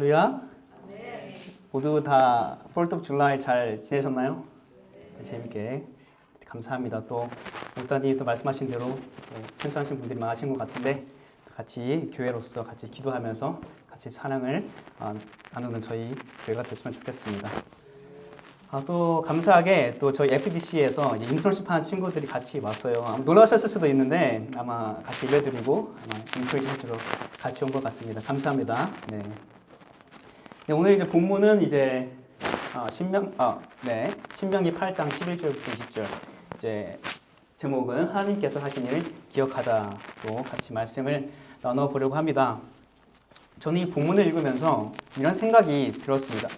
할렐루야. 모두 다 4th of July 잘 지내셨나요? 재밌게 감사합니다. 또 목사님이 또 말씀하신 대로 현수하신 분들이 많으신 것 같은데 같이 교회로서 같이 기도하면서 같이 사랑을 나누는 저희 교회가 됐으면 좋겠습니다. 또 감사하게 또 저희 FBC에서 인턴십 하는 친구들이 같이 왔어요. 아마 놀라셨을 수도 있는데 아마 같이 예배드리고 아마 인터뷰 해주러 같이 온 것 같습니다. 감사합니다. 네. 오늘 이제 본문은 이제 신명기 8장 11절부터 20절. 이제 제목은 하나님께서 하신 일을 기억하자로 같이 말씀을 나눠 보려고 합니다. 저는 이 본문을 읽으면서 이런 생각이 들었습니다.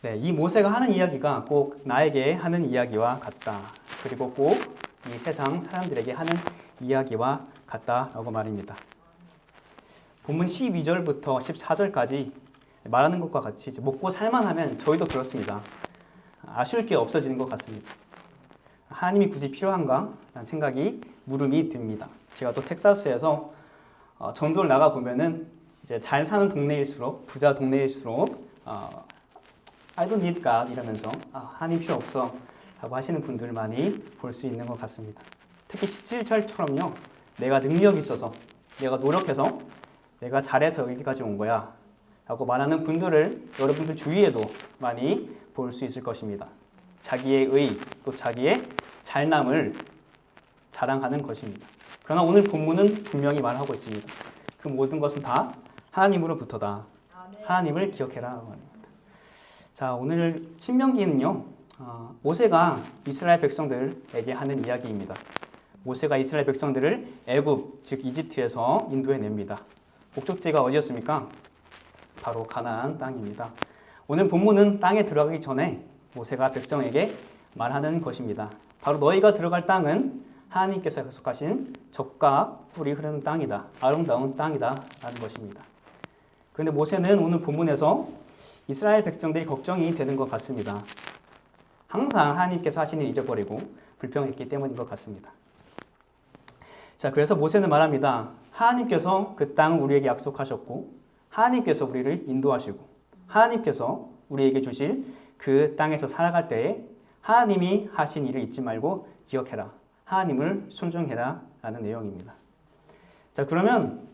네, 이 모세가 하는 이야기가 꼭 나에게 하는 이야기와 같다. 그리고 꼭 이 세상 사람들에게 하는 이야기와 같다라고 말입니다. 본문 12절부터 14절까지 말하는 것과 같이 이제 먹고 살만하면 저희도 그렇습니다. 아쉬울 게 없어지는 것 같습니다. 하나님이 굳이 필요한가? 라는 생각이 물음이 듭니다. 제가 또 텍사스에서 전도를 나가 보면은 이제 잘 사는 동네일수록 부자 동네일수록 I don't need God 이러면서 하나님 필요 없어 라고 하시는 분들을 많이 볼 수 있는 것 같습니다. 특히 17절처럼요. 내가 능력이 있어서 내가 노력해서 내가 잘해서 여기까지 온 거야 라고 말하는 분들을 여러분들 주위에도 많이 볼 수 있을 것입니다. 자기의 의, 또 자기의 잘남을 자랑하는 것입니다. 그러나 오늘 본문은 분명히 말하고 있습니다. 그 모든 것은 다 하나님으로부터다. 하나님을 기억해라 말입니다. 자, 오늘 신명기는요. 모세가 이스라엘 백성들에게 하는 이야기입니다. 모세가 이스라엘 백성들을 애굽, 즉 이집트에서 인도해냅니다. 목적지가 어디였습니까? 바로 가나안 땅입니다. 오늘 본문은 땅에 들어가기 전에 모세가 백성에게 말하는 것입니다. 바로 너희가 들어갈 땅은 하나님께서 약속하신 젖과 꿀이 흐르는 땅이다. 아름다운 땅이다 라는 것입니다. 그런데 모세는 오늘 본문에서 이스라엘 백성들이 걱정이 되는 것 같습니다. 항상 하나님께서 하신 일 잊어버리고 불평했기 때문인 것 같습니다. 자, 그래서 모세는 말합니다. 하나님께서 그 땅을 우리에게 약속하셨고 하나님께서 우리를 인도하시고 하나님께서 우리에게 주실 그 땅에서 살아갈 때에 하나님이 하신 일을 잊지 말고 기억해라. 하나님을 순종해라 라는 내용입니다. 자, 그러면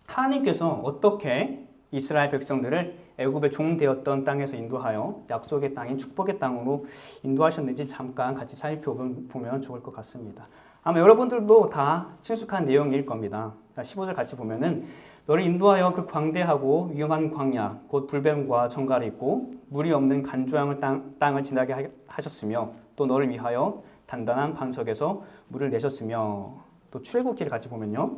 하나님께서 어떻게 이스라엘 백성들을 애굽의 종 되었던 땅에서 인도하여 약속의 땅인 축복의 땅으로 인도하셨는지 잠깐 같이 살펴보면 좋을 것 같습니다. 아마 여러분들도 다 친숙한 내용일 겁니다. 15절 같이 보면은 너를 인도하여 그 광대하고 위험한 광야 곧 불뱀과 정갈이 있고 물이 없는 간조양을 땅을 지나게 하셨으며 또 너를 위하여 단단한 반석에서 물을 내셨으며 또 출애굽기를 같이 보면요.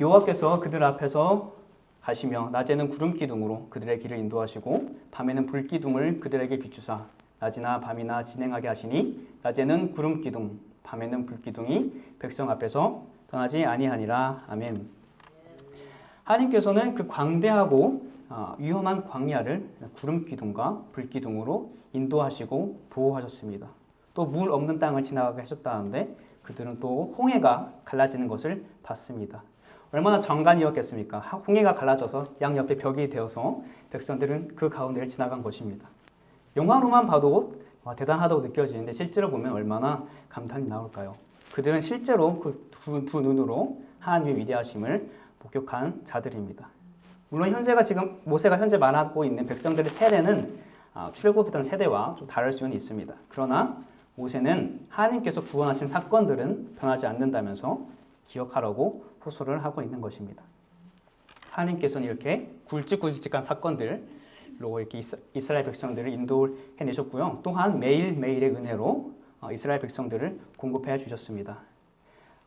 여호와께서 그들 앞에서 가시며 낮에는 구름 기둥으로 그들의 길을 인도하시고 밤에는 불 기둥을 그들에게 비추사 낮이나 밤이나 진행하게 하시니 낮에는 구름 기둥 밤에는 불 기둥이 백성 앞에서 떠나지 아니하니라. 아멘. 하나님께서는 그 광대하고 위험한 광야를 구름 기둥과 불 기둥으로 인도하시고 보호하셨습니다. 또 물 없는 땅을 지나가게 하셨다는데 그들은 또 홍해가 갈라지는 것을 봤습니다. 얼마나 장관이었겠습니까? 홍해가 갈라져서 양옆에 벽이 되어서 백성들은 그 가운데를 지나간 것입니다. 영화로만 봐도 대단하다고 느껴지는데 실제로 보면 얼마나 감탄이 나올까요? 그들은 실제로 그 두 눈으로 하나님의 위대하심을 목격한 자들입니다. 물론 지금 모세가 현재 말하고 있는 백성들의 세대는 출애굽했던 세대와 좀 다를 수는 있습니다. 그러나 모세는 하나님께서 구원하신 사건들은 변하지 않는다면서 기억하라고 호소를 하고 있는 것입니다. 하나님께서는 이렇게 굵직굵직한 사건들로 이렇게 이스라엘 백성들을 인도해내셨고요. 또한 매일매일의 은혜로 이스라엘 백성들을 공급해 주셨습니다.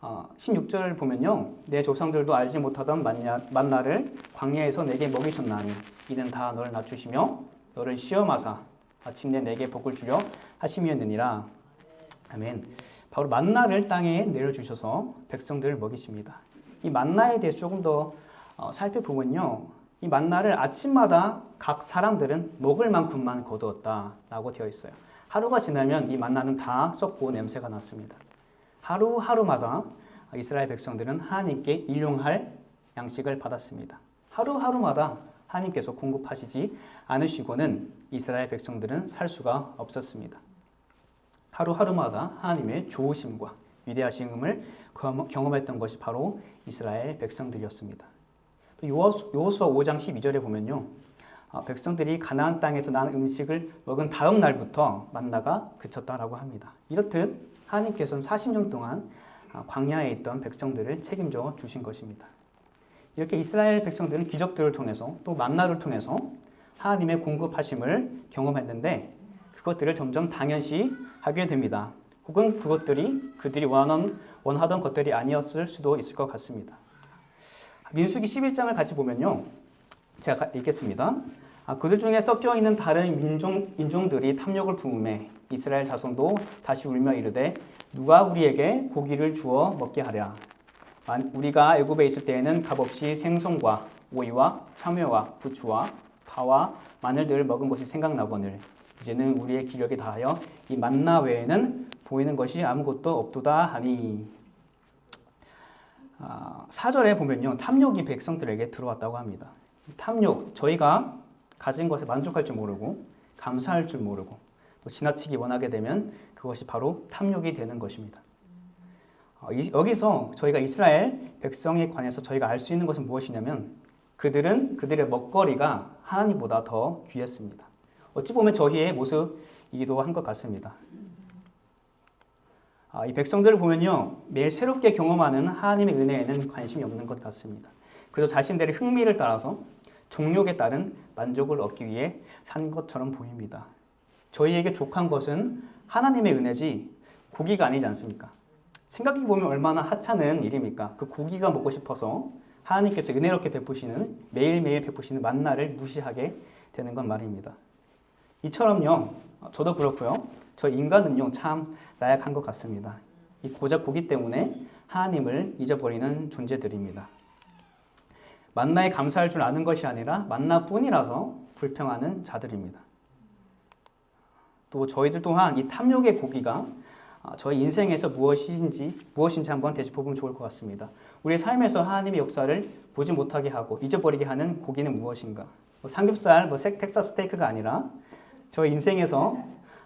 16절을 보면요. 내 조상들도 알지 못하던 만나를 광야에서 내게 먹이셨나니 이는 다 너를 낮추시며 너를 시험하사 마침내 내게 복을 주려 하심이었느니라. 아멘. 바로 만나를 땅에 내려주셔서 백성들을 먹이십니다. 이 만나에 대해서 조금 더 살펴보면요. 이 만나를 아침마다 각 사람들은 먹을 만큼만 거두었다라고 되어 있어요. 하루가 지나면 이 만나는 다 썩고 냄새가 났습니다. 하루하루마다 이스라엘 백성들은 하나님께 일용할 양식을 받았습니다. 하루하루마다 하나님께서 공급하시지 않으시고는 이스라엘 백성들은 살 수가 없었습니다. 하루하루마다 하나님의 좋으심과 위대하심을 경험했던 것이 바로 이스라엘 백성들이었습니다. 또 여호수아 5장 12절에 보면요. 백성들이 가나안 땅에서 난 음식을 먹은 다음 날부터 만나가 그쳤다라고 합니다. 이렇듯 하나님께서는 40년 동안 광야에 있던 백성들을 책임져 주신 것입니다. 이렇게 이스라엘 백성들은 기적들을 통해서 또 만나를 통해서 하나님의 공급하심을 경험했는데 그것들을 점점 당연시 하게 됩니다. 혹은 그것들이 그들이 원하던 것들이 아니었을 수도 있을 것 같습니다. 민수기 11장을 같이 보면요. 제가 읽겠습니다. 그들 중에 섞여 있는 다른 인종들이 탐욕을 부음해 이스라엘 자손도 다시 울며 이르되 누가 우리에게 고기를 주어 먹게 하랴. 우리가 애굽에 있을 때에는 값없이 생선과 오이와 참외와 부추와 파와 마늘들을 먹은 것이 생각나거늘 이제는 우리의 기력이 다하여 이 만나 외에는 보이는 것이 아무것도 없도다 하니. 4절에 보면요. 탐욕이 백성들에게 들어왔다고 합니다. 탐욕, 저희가 가진 것에 만족할 줄 모르고 감사할 줄 모르고 또 지나치기 원하게 되면 그것이 바로 탐욕이 되는 것입니다. 여기서 저희가 이스라엘 백성에 관해서 저희가 알 수 있는 것은 무엇이냐면 그들의 먹거리가 하나님보다 더 귀했습니다. 어찌 보면 저희의 모습이기도 한 것 같습니다. 이 백성들을 보면요. 매일 새롭게 경험하는 하나님의 은혜에는 관심이 없는 것 같습니다. 그저 자신들의 흥미를 따라서 정욕에 따른 만족을 얻기 위해 산 것처럼 보입니다. 저희에게 족한 것은 하나님의 은혜지 고기가 아니지 않습니까? 생각해보면 얼마나 하찮은 일입니까? 그 고기가 먹고 싶어서 하나님께서 은혜롭게 베푸시는 매일매일 베푸시는 만나를 무시하게 되는 건 말입니다. 이처럼요. 저도 그렇고요. 저 인간은요. 참 나약한 것 같습니다. 이 고작 고기 때문에 하나님을 잊어버리는 존재들입니다. 만나에 감사할 줄 아는 것이 아니라 만나뿐이라서 불평하는 자들입니다. 또 저희들 또한 이 탐욕의 고기가 저희 인생에서 무엇인지 한번 되짚어보면 좋을 것 같습니다. 우리의 삶에서 하나님의 역사를 보지 못하게 하고 잊어버리게 하는 고기는 무엇인가? 삼겹살, 텍사스 스테이크가 아니라 저희 인생에서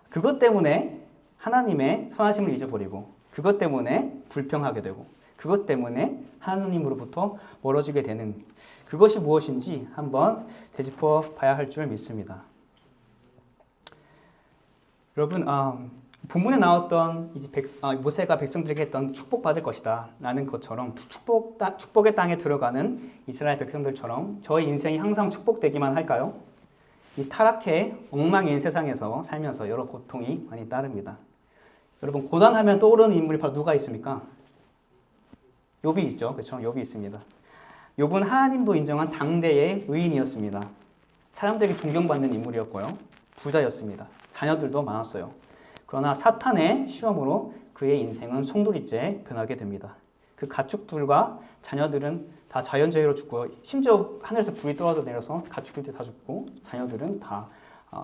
그것 때문에 하나님의 선하심을 잊어버리고 그것 때문에 불평하게 되고 그것 때문에 하나님으로부터 멀어지게 되는 그것이 무엇인지 한번 되짚어 봐야 할 줄 믿습니다. 여러분, 본문에 나왔던 모세가 백성들에게 했던 축복받을 것이다 라는 것처럼 축복의 땅에 들어가는 이스라엘 백성들처럼 저희 인생이 항상 축복되기만 할까요? 이 타락해 엉망인 세상에서 살면서 여러 고통이 많이 따릅니다. 여러분, 고단하면 떠오르는 인물이 바로 누가 있습니까? 욥이 있죠. 그렇죠? 욥이 있습니다. 욥은 하나님도 인정한 당대의 의인이었습니다. 사람들에게 존경받는 인물이었고요. 부자였습니다. 자녀들도 많았어요. 그러나 사탄의 시험으로 그의 인생은 송두리째 변하게 됩니다. 그 가축들과 자녀들은 다 자연재해로 죽고 심지어 하늘에서 불이 떨어져 내려서 가축들이 다 죽고 자녀들은 다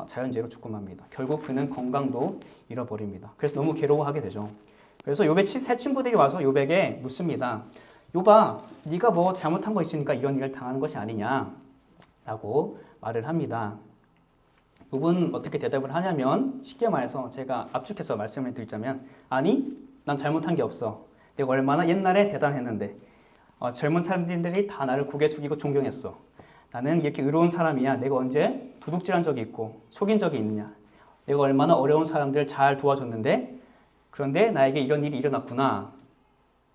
자연재해로 죽고 맙니다. 결국 그는 건강도 잃어버립니다. 그래서 너무 괴로워하게 되죠. 그래서 욥의 새 친구들이 와서 욥에게 묻습니다. 욥아, 네가 뭐 잘못한 거 있으니까 이런 일을 당하는 것이 아니냐? 라고 말을 합니다. 욥은 어떻게 대답을 하냐면 쉽게 말해서 제가 압축해서 말씀을 드리자면 아니, 난 잘못한 게 없어. 내가 얼마나 옛날에 대단했는데 젊은 사람들이 다 나를 고개 숙이고 존경했어. 나는 이렇게 의로운 사람이야. 내가 언제 도둑질한 적이 있고 속인 적이 있느냐. 내가 얼마나 어려운 사람들 잘 도와줬는데 그런데 나에게 이런 일이 일어났구나.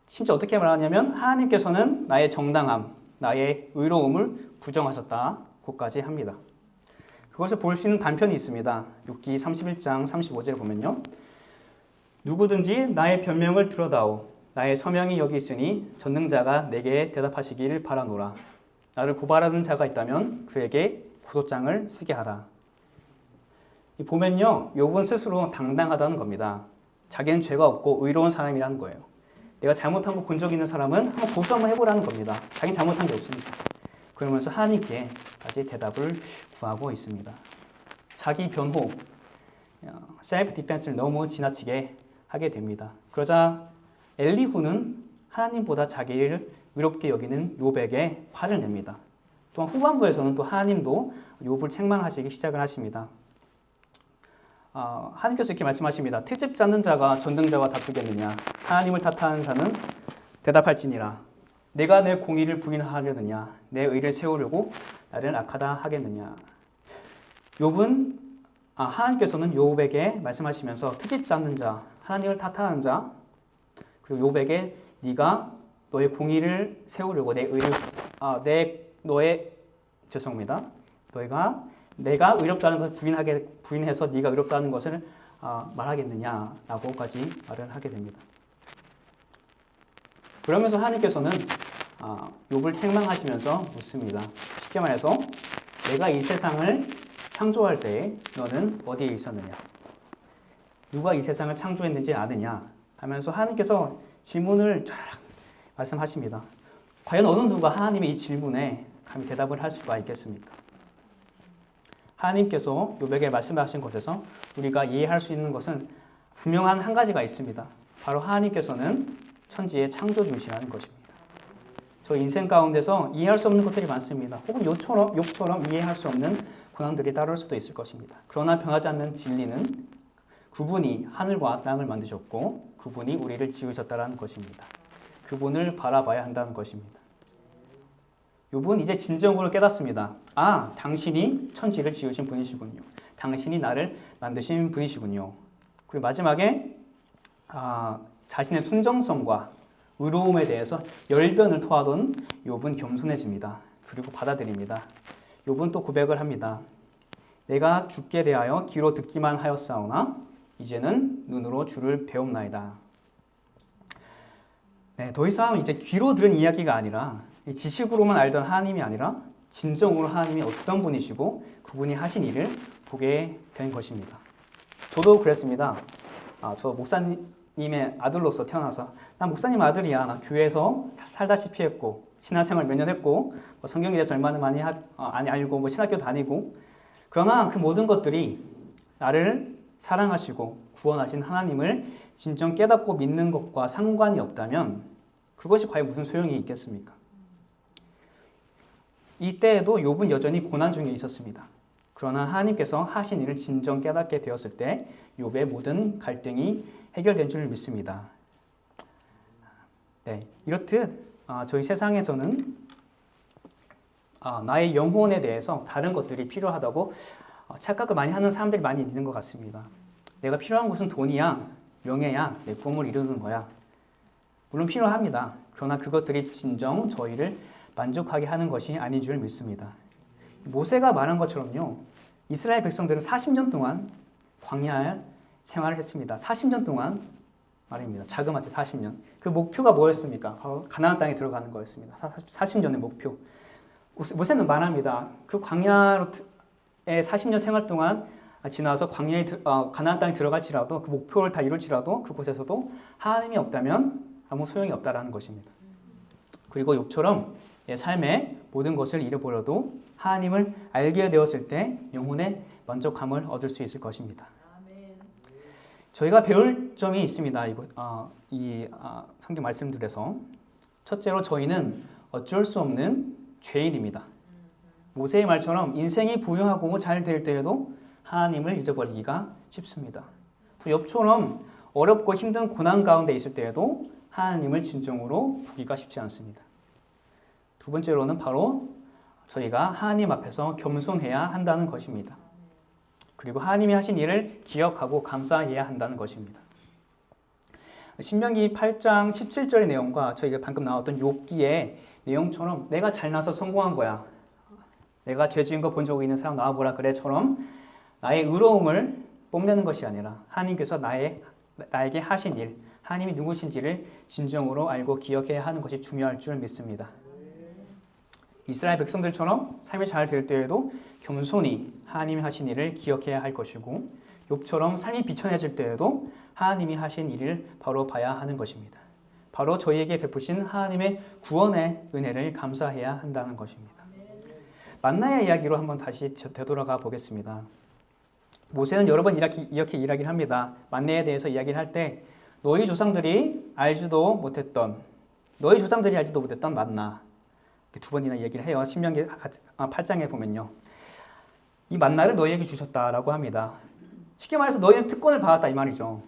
심지어 어떻게 말하냐면 하나님께서는 나의 정당함, 나의 의로움을 부정하셨다고까지 합니다. 그것을 볼 수 있는 단편이 있습니다. 욥기 31장 35절에 보면요. 누구든지 나의 변명을 들어다오. 나의 서명이 여기 있으니 전능자가 내게 대답하시기를 바라노라. 나를 고발하는 자가 있다면 그에게 고소장을 쓰게 하라. 보면요. 욥은 스스로 당당하다는 겁니다. 자기는 죄가 없고 의로운 사람이라는 거예요. 내가 잘못한 거 본 적 있는 사람은 한번 고소 한번 해보라는 겁니다. 자기는 잘못한 게 없으니까. 그러면서 하나님께까지 대답을 구하고 있습니다. 자기 변호, 셀프 디펜스를 너무 지나치게 하게 됩니다. 그러자 엘리후는 하나님보다 자기를 의롭게 여기는 욥에게 화를 냅니다. 또한 후반부에서는 또 하나님도 욥을 책망하시기 시작을 하십니다. 하나님께서 이렇게 말씀하십니다. 트집 잡는 자가 전등자와 다투겠느냐? 하나님을 탓하는 자는 대답할지니라. 내가 내 공의를 부인하려느냐? 내 의를 세우려고 나를 악하다 하겠느냐? 하나님께서는 욥에게 말씀하시면서 트집 잡는 자, 하나님을 탓하는 자, 그리고 욥에게 네가 너의 공의를 세우려고 내 의를 내가 의롭다는 것을 부인해서 네가 의롭다는 것을 말하겠느냐라고까지 말을 하게 됩니다. 그러면서 하나님께서는 욥을 책망하시면서 묻습니다. 쉽게 말해서 내가 이 세상을 창조할 때에 너는 어디에 있었느냐? 누가 이 세상을 창조했는지 아느냐? 하면서 하나님께서 질문을 쫙 말씀하십니다. 과연 어느 누가 하나님의 이 질문에 감히 대답을 할 수가 있겠습니까? 하나님께서 욥에게 말씀하신 것에서 우리가 이해할 수 있는 것은 분명한 한 가지가 있습니다. 바로 하나님께서는 천지의 창조주시라는 것입니다. 저 인생 가운데서 이해할 수 없는 것들이 많습니다. 혹은 욥처럼 이해할 수 없는 고난들이 따를 수도 있을 것입니다. 그러나 변하지 않는 진리는 그분이 하늘과 땅을 만드셨고 그분이 우리를 지으셨다는 것입니다. 그분을 바라봐야 한다는 것입니다. 욥은 이제 진정으로 깨닫습니다. 당신이 천지를 지으신 분이시군요. 당신이 나를 만드신 분이시군요. 그리고 마지막에 자신의 순정성과 의로움에 대해서 열변을 토하던 욥은 겸손해집니다. 그리고 받아들입니다. 욥은 또 고백을 합니다. 내가 주께 대하여 귀로 듣기만 하였사오나 이제는 눈으로 주를 배움나이다. 더 이상 이제 귀로 들은 이야기가 아니라 지식으로만 알던 하나님이 아니라 진정으로 하나님이 어떤 분이시고 그분이 하신 일을 보게 된 것입니다. 저도 그랬습니다. 저 목사님의 아들로서 태어나서 난 목사님 아들이야. 나 교회에서 살다시피 했고 신앙생활 몇 년 했고 성경에 대해서 얼마나 많이 알고 신학교 다니고 그러나 그 모든 것들이 나를 사랑하시고 구원하신 하나님을 진정 깨닫고 믿는 것과 상관이 없다면 그것이 과연 무슨 소용이 있겠습니까? 이때에도 욥은 여전히 고난 중에 있었습니다. 그러나 하나님께서 하신 일을 진정 깨닫게 되었을 때 욥의 모든 갈등이 해결된 줄 믿습니다. 이렇듯 저희 세상에서는 나의 영혼에 대해서 다른 것들이 필요하다고 착각을 많이 하는 사람들이 많이 있는 것 같습니다. 내가 필요한 것은 돈이야, 명예야, 내 꿈을 이루는 거야. 물론 필요합니다. 그러나 그것들이 진정 저희를 만족하게 하는 것이 아닌 줄 믿습니다. 모세가 말한 것처럼요. 이스라엘 백성들은 40년 동안 광야 생활을 했습니다. 40년 동안 말입니다. 자그마치 40년. 그 목표가 뭐였습니까? 바로 가나안 땅에 들어가는 거였습니다. 40년의 목표. 모세는 말합니다. 그 광야의 40년 생활 동안 지나서 가나안 땅에 들어갈지라도 그 목표를 다 이룰지라도 그곳에서도 하나님이 없다면 아무 소용이 없다라는 것입니다. 그리고 욥처럼 삶의 모든 것을 잃어버려도 하나님을 알게 되었을 때 영혼의 만족함을 얻을 수 있을 것입니다. 저희가 배울 점이 있습니다. 이 성경 말씀들에서 첫째로 저희는 어쩔 수 없는 죄인입니다. 모세의 말처럼 인생이 부유하고 잘 될 때에도 하나님을 잊어버리기가 쉽습니다. 또 욥처럼 어렵고 힘든 고난 가운데 있을 때에도 하나님을 진정으로 보기가 쉽지 않습니다. 두 번째로는 바로 저희가 하나님 앞에서 겸손해야 한다는 것입니다. 그리고 하나님이 하신 일을 기억하고 감사해야 한다는 것입니다. 신명기 8장 17절의 내용과 저희가 방금 나왔던 욥기의 내용처럼 내가 잘나서 성공한 거야. 내가 죄 지은 거 본 적 있는 사람 나와보라 그래처럼 나의 의로움을 뽐내는 것이 아니라 하나님께서 나에게 하신 일, 하나님이 누구신지를 진정으로 알고 기억해야 하는 것이 중요할 줄 믿습니다. 이스라엘 백성들처럼 삶이 잘 될 때에도 겸손히 하나님이 하신 일을 기억해야 할 것이고 욥처럼 삶이 비천해질 때에도 하나님이 하신 일을 바로 봐야 하는 것입니다. 바로 저희에게 베푸신 하나님의 구원의 은혜를 감사해야 한다는 것입니다. 만나의 이야기로 한번 다시 되돌아가 보겠습니다. 모세는 여러 번 이렇게 이야기를 합니다. 만나에 대해서 이야기를 할 때 너희 조상들이 알지도 못했던 너희 조상들이 알지도 못했던 만나. 두 번이나 얘기를 해요. 신명기 8장에 보면요. 이 만나를 너희에게 주셨다라고 합니다. 쉽게 말해서 너희는 특권을 받았다 이 말이죠.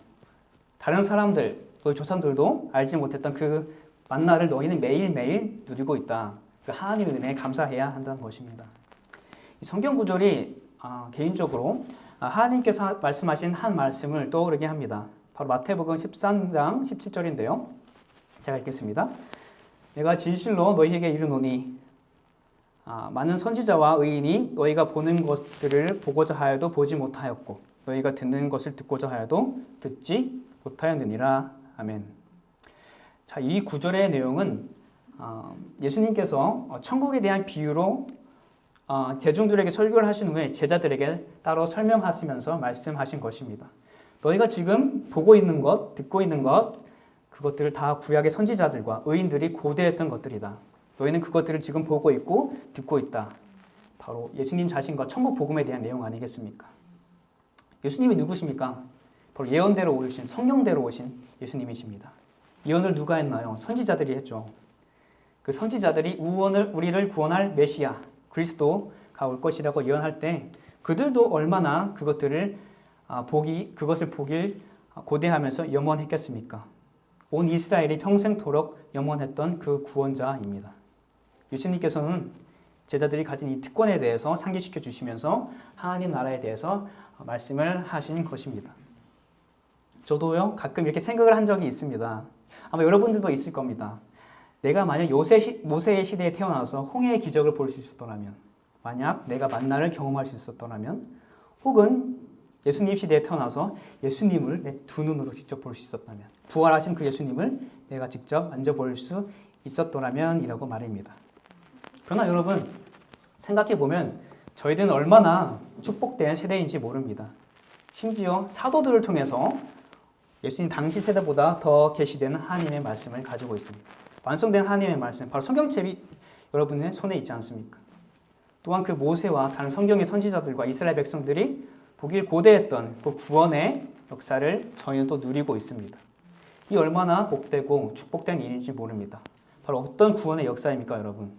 다른 사람들, 너희 조상들도 알지 못했던 그 만나를 너희는 매일매일 누리고 있다. 그 하나님의 은혜에 감사해야 한다는 것입니다. 이 성경 구절이 개인적으로 하나님께서 말씀하신 한 말씀을 떠오르게 합니다. 바로 마태복음 13장 17절인데요. 제가 읽겠습니다. 내가 진실로 너희에게 이르노니 많은 선지자와 의인이 너희가 보는 것들을 보고자 하여도 보지 못하였고 너희가 듣는 것을 듣고자 하여도 듣지 못하였느니라. 아멘. 자, 이 구절의 내용은 예수님께서 천국에 대한 비유로 대중들에게 설교를 하신 후에 제자들에게 따로 설명하시면서 말씀하신 것입니다. 너희가 지금 보고 있는 것, 듣고 있는 것, 그것들을 다 구약의 선지자들과 의인들이 고대했던 것들이다. 너희는 그것들을 지금 보고 있고 듣고 있다. 바로 예수님 자신과 천국 복음에 대한 내용 아니겠습니까? 예수님이 누구십니까? 바로 예언대로 오신, 성령대로 오신 예수님이십니다. 예언을 누가 했나요? 선지자들이 했죠. 그 선지자들이 우리를 구원할 메시아, 그리스도가 올 것이라고 예언할 때 그들도 얼마나 그것을 보길 고대하면서 염원했겠습니까? 온 이스라엘이 평생토록 염원했던 그 구원자입니다. 예수님께서는 제자들이 가진 이 특권에 대해서 상기시켜 주시면서 하나님 나라에 대해서 말씀을 하신 것입니다. 저도요, 가끔 이렇게 생각을 한 적이 있습니다. 아마 여러분들도 있을 겁니다. 내가 만약 모세의 시대에 태어나서 홍해의 기적을 볼 수 있었더라면, 만약 내가 만나를 경험할 수 있었더라면, 혹은 예수님 시대에 태어나서 예수님을 내 두 눈으로 직접 볼 수 있었다면, 부활하신 그 예수님을 내가 직접 만져볼 수 있었더라면 이라고 말입니다. 그러나 여러분, 생각해보면 저희들은 얼마나 축복된 세대인지 모릅니다. 심지어 사도들을 통해서 예수님 당시 세대보다 더 계시되는 하나님의 말씀을 가지고 있습니다. 완성된 하나님의 말씀, 바로 성경책이 여러분의 손에 있지 않습니까? 또한 그 모세와 다른 성경의 선지자들과 이스라엘 백성들이 보길 고대했던 그 구원의 역사를 저희는 또 누리고 있습니다. 이 얼마나 복되고 축복된 일인지 모릅니다. 바로 어떤 구원의 역사입니까, 여러분?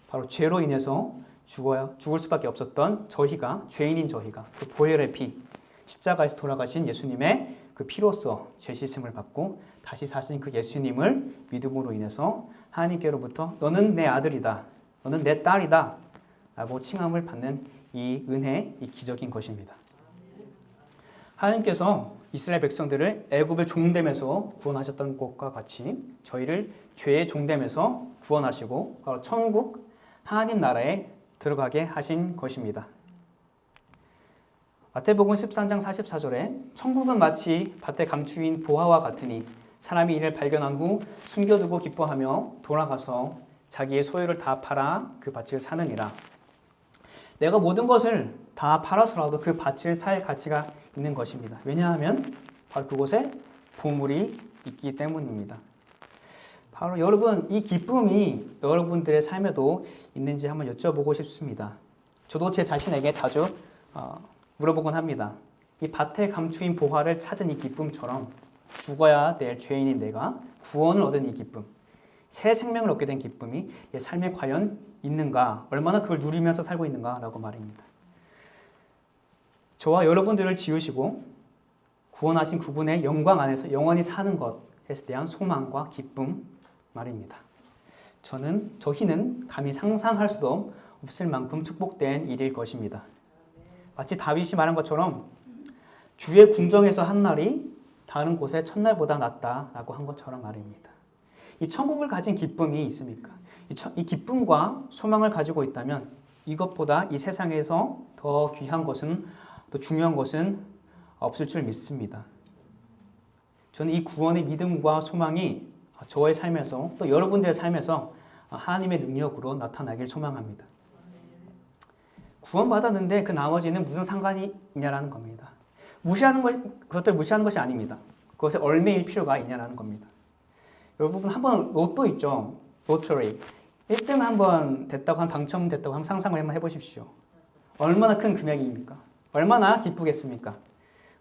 바로 죄로 인해서 죽을 수밖에 없었던 저희가, 죄인인 저희가, 그 보혈의 피, 십자가에서 돌아가신 예수님의 그 피로써 죄 씻음을 받고 다시 사신 그 예수님을 믿음으로 인해서 하나님께로부터 너는 내 아들이다, 너는 내 딸이다 라고 칭함을 받는 이 은혜, 이 기적인 것입니다. 하나님께서 이스라엘 백성들을 애굽의 종됨에서 구원하셨던 것과 같이 저희를 죄의 종됨에서 구원하시고 바로 천국 하나님 나라에 들어가게 하신 것입니다. 마태복음 13장 44절에 천국은 마치 밭에 감추인 보화와 같으니 사람이 이를 발견한 후 숨겨두고 기뻐하며 돌아가서 자기의 소유를 다 팔아 그 밭을 사느니라. 내가 모든 것을 다 팔아서라도 그 밭을 살 가치가 있는 것입니다. 왜냐하면 바로 그곳에 보물이 있기 때문입니다. 바로 여러분, 이 기쁨이 여러분들의 삶에도 있는지 한번 여쭤보고 싶습니다. 저도 제 자신에게 자주 물어보곤 합니다. 이 밭에 감추인 보화를 찾은 이 기쁨처럼 죽어야 될 죄인인 내가 구원을 얻은 이 기쁨, 새 생명을 얻게 된 기쁨이 내 삶에 과연 있는가, 얼마나 그걸 누리면서 살고 있는가라고 말입니다. 저와 여러분들을 지으시고 구원하신 그분의 영광 안에서 영원히 사는 것에 대한 소망과 기쁨 말입니다. 저희는 감히 상상할 수도 없을 만큼 축복된 일일 것입니다. 마치 다윗이 말한 것처럼 주의 궁정에서 한 날이 다른 곳의 첫날보다 낫다라고 한 것처럼 말입니다. 이 천국을 가진 기쁨이 있습니까? 이 기쁨과 소망을 가지고 있다면 이것보다 이 세상에서 더 귀한 것은, 더 중요한 것은 없을 줄 믿습니다. 저는 이 구원의 믿음과 소망이 저의 삶에서 또 여러분들의 삶에서 하나님의 능력으로 나타나길 소망합니다. 구원받았는데 그 나머지는 무슨 상관이 있냐라는 겁니다. 그것들 무시하는 것이 아닙니다. 그것에 얽매일 필요가 있냐라는 겁니다. 여러분 한번 로또 있죠? 로터리. 1등 한번 됐다고 당첨됐다고 한번 상상을 한번 해보십시오. 얼마나 큰 금액입니까? 얼마나 기쁘겠습니까?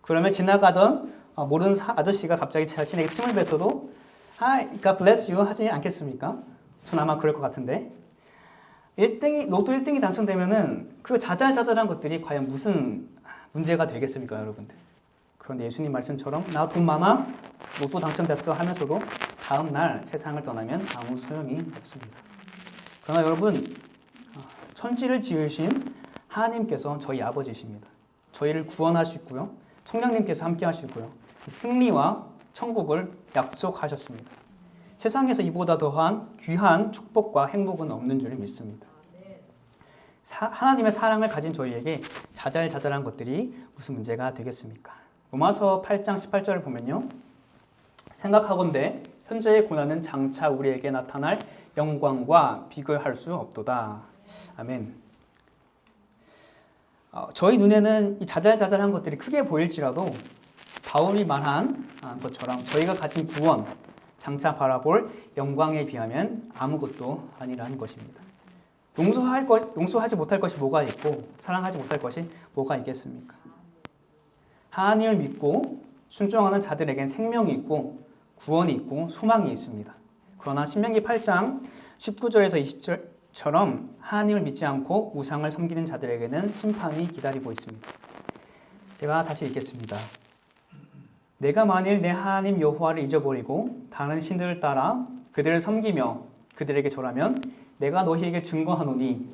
그러면 지나가던 모르는 아저씨가 갑자기 자신에게 침을 뱉어도 Hi, God bless you 하지 않겠습니까? 전 아마 그럴 것 같은데. 로또 1등이 당첨되면은 그 자잘자잘한 것들이 과연 무슨 문제가 되겠습니까, 여러분들? 그런데 예수님 말씀처럼 나 돈 많아, 로또 당첨됐어 하면서도 다음 날 세상을 떠나면 아무 소용이 없습니다. 그러나 여러분, 천지를 지으신 하나님께서 저희 아버지십니다. 저희를 구원하시고요, 성령님께서 함께 하시고요, 승리와 천국을 약속하셨습니다. 세상에서 이보다 더한 귀한 축복과 행복은 없는 줄 믿습니다. 하나님의 사랑을 가진 저희에게 자잘자잘한 것들이 무슨 문제가 되겠습니까? 로마서 8장 18절을 보면요, 생각하건대 현재의 고난은 장차 우리에게 나타날 영광과 비교할 수 없도다. 아멘. 저희 눈에는 이 자잘자잘한 것들이 크게 보일지라도 바울이 말한 것처럼 저희가 가진 구원, 장차 바라볼 영광에 비하면 아무것도 아니라는 것입니다. 용서하지 못할 것이 뭐가 있고 사랑하지 못할 것이 뭐가 있겠습니까? 하나님을 믿고 순종하는 자들에겐 생명이 있고 구원이 있고 소망이 있습니다. 그러나 신명기 8장 19절에서 20절처럼 하나님을 믿지 않고 우상을 섬기는 자들에게는 심판이 기다리고 있습니다. 제가 다시 읽겠습니다. 내가 만일 내 하나님 여호와를 잊어버리고 다른 신들을 따라 그들을 섬기며 그들에게 절하면 내가 너희에게 증거하노니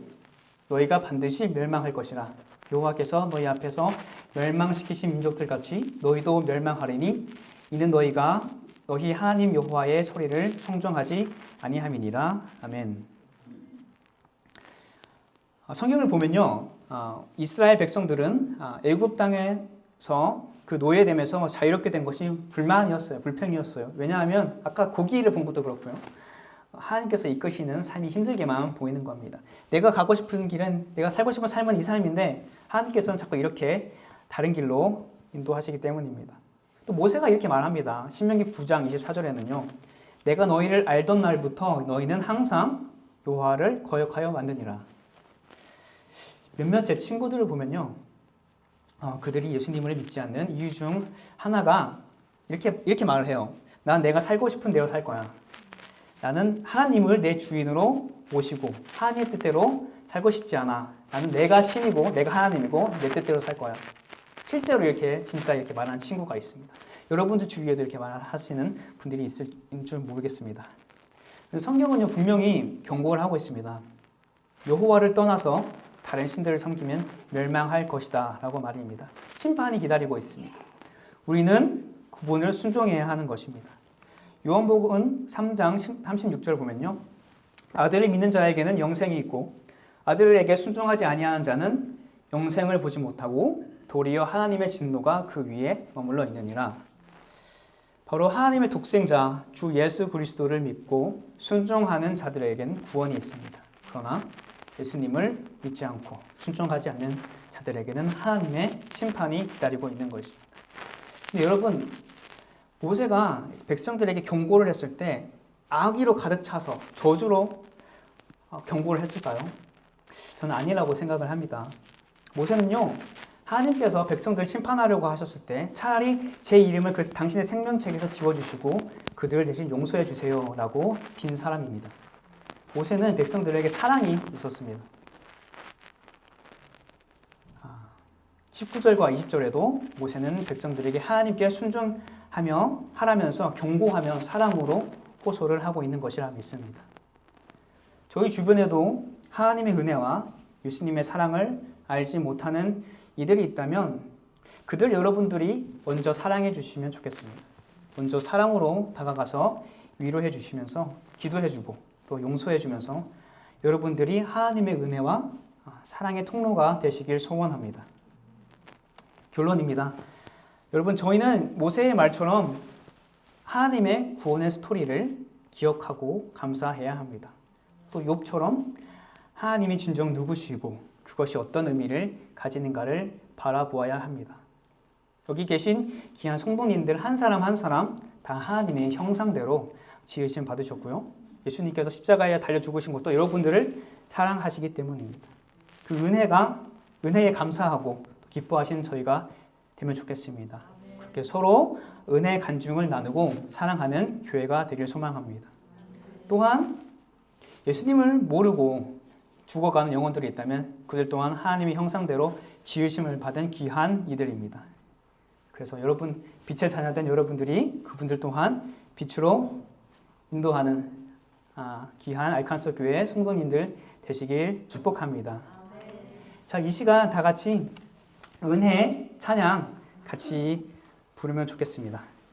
너희가 반드시 멸망할 것이라. 여호와께서 너희 앞에서 멸망시키신 민족들 같이 너희도 멸망하리니 이는 너희가 너희 하나님 여호와의 소리를 청종하지 아니함이니라. 아멘. 성경을 보면요, 이스라엘 백성들은 애굽 땅에서 그 노예됨에서 자유롭게 된 것이 불평이었어요. 왜냐하면 아까 고기를 본 것도 그렇고요, 하나님께서 이끄시는 삶이 힘들게만 보이는 겁니다. 내가 가고 싶은 길은, 내가 살고 싶은 삶은 이 삶인데 하나님께서는 자꾸 이렇게 다른 길로 인도하시기 때문입니다. 또 모세가 이렇게 말합니다. 신명기 9장 24절에는요. 내가 너희를 알던 날부터 너희는 항상 여호와를 거역하여 왔느니라. 몇몇 제 친구들을 보면요, 그들이 예수님을 믿지 않는 이유 중 하나가 이렇게 말을 해요. 난 내가 살고 싶은 대로 살 거야. 나는 하나님을 내 주인으로 모시고 하나님의 뜻대로 살고 싶지 않아. 나는 내가 신이고 내가 하나님이고 내 뜻대로 살 거야. 실제로 진짜 이렇게 말하는 친구가 있습니다. 여러분들 주위에도 이렇게 말하시는 분들이 있을 줄 모르겠습니다. 성경은요, 분명히 경고를 하고 있습니다. 여호와를 떠나서 다른 신들을 섬기면 멸망할 것이다 라고 말입니다. 심판이 기다리고 있습니다. 우리는 그분을 순종해야 하는 것입니다. 요한복음 3장 36절 보면요, 아들을 믿는 자에게는 영생이 있고 아들에게 순종하지 아니하는 자는 영생을 보지 못하고 도리어 하나님의 진노가 그 위에 머물러 있느니라. 바로 하나님의 독생자 주 예수 그리스도를 믿고 순종하는 자들에게는 구원이 있습니다. 그러나 예수님을 믿지 않고 순종하지 않는 자들에게는 하나님의 심판이 기다리고 있는 것입니다. 근데 여러분, 모세가 백성들에게 경고를 했을 때 악의로 가득 차서 저주로 경고를 했을까요? 저는 아니라고 생각을 합니다. 모세는요, 하나님께서 백성들을 심판하려고 하셨을 때 차라리 제 이름을 그 당신의 생명책에서 지워주시고 그들을 대신 용서해 주세요 라고 빈 사람입니다. 모세는 백성들에게 사랑이 있었습니다. 19절과 20절에도 모세는 백성들에게 하나님께 하라면서 경고하며 사랑으로 호소를 하고 있는 것이라 믿습니다. 저희 주변에도 하나님의 은혜와 예수님의 사랑을 알지 못하는 이들이 있다면 그들 여러분들이 먼저 사랑해 주시면 좋겠습니다. 먼저 사랑으로 다가가서 위로해 주시면서 기도해 주고 또 용서해 주면서 여러분들이 하나님의 은혜와 사랑의 통로가 되시길 소원합니다. 결론입니다. 여러분, 저희는 모세의 말처럼 하나님의 구원의 스토리를 기억하고 감사해야 합니다. 또 욥처럼 하나님이 진정 누구시고 그것이 어떤 의미를 가지는가를 바라보아야 합니다. 여기 계신 귀한 성도님들 한 사람 한 사람 다 하나님의 형상대로 지으심 받으셨고요. 예수님께서 십자가에 달려 죽으신 것도 여러분들을 사랑하시기 때문입니다. 그 은혜에 감사하고 기뻐하시는 저희가 되면 좋겠습니다. 이렇게 서로 은혜 간증을 나누고 사랑하는 교회가 되길 소망합니다. 또한 예수님을 모르고 죽어가는 영혼들이 있다면 그들 또한 하나님의 형상대로 지으심을 받은 귀한 이들입니다. 그래서 여러분, 빛의 자녀된 여러분들이 그분들 또한 빛으로 인도하는 귀한 알칸소 교회 성도님들 되시길 축복합니다. 자, 이 시간 다 같이 은혜 찬양 같이 부르면 좋겠습니다.